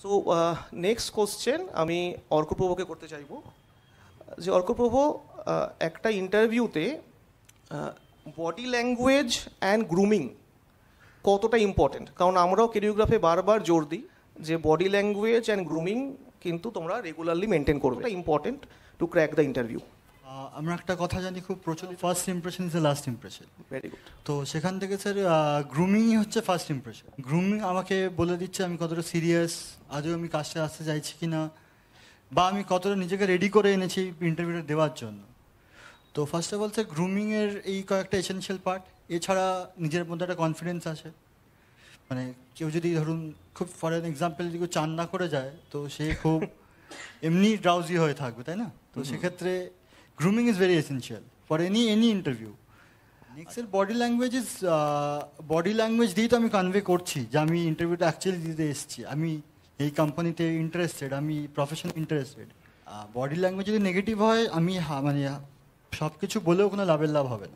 So next question আমি অর্কপ্রভকে করতে চাইবো যে অর্কপ্রভ, একটা ইন্টারভিউতে বডি ল্যাঙ্গুয়েজ অ্যান্ড গ্রুমিং কতটা ইম্পর্টেন্ট? কারণ আমরাও কেরিওগ্রাফে বারবার জোর দিই যে বডি ল্যাঙ্গুয়েজ অ্যান্ড গ্রুমিং কিন্তু তোমরা রেগুলারলি মেনটেন করবে, এটা important to crack the interview. আমরা একটা কথা জানি খুব প্রচলিত, first impression is the last impression. Very good. তো সেখান থেকে স্যার গ্রুমিংই হচ্ছে ফার্স্ট ইমপ্রেশন। গ্রুমিং আমাকে বলে দিচ্ছে আমি কতটা সিরিয়াস, আজও আমি কাজটা আসতে চাইছি কি না, বা আমি কতটা নিজেকে রেডি করে এনেছি ইন্টারভিউটা দেওয়ার জন্য। তো ফার্স্ট অফ অল স্যার গ্রুমিংয়ের এই কয়েকটা এসেনশিয়াল পার্ট। এছাড়া নিজের মধ্যে একটা কনফিডেন্স আসে। মানে কেউ যদি ধরুন খুব ফর এন এক্সাম্পল যদি কেউ চান না করে যায় তো সে খুব এমনি ড্রাউজি হয়ে থাকবে, তাই না? তো সেক্ষেত্রে grooming is very essential for any interview. Next body language দিয়েই তো আমি কনভে করছি যে আমি ইন্টারভিউটা অ্যাকচুয়ালি দিতে এসেছি, আমি এই কোম্পানিতে ইন্টারেস্টেড, আমি প্রফেশন ইন্টারেস্টেড। বডি ল্যাঙ্গুয়েজ যদি নেগেটিভ হয় আমি মানে সব কিছু বলেও কোনো লাভের লাভ হবে না।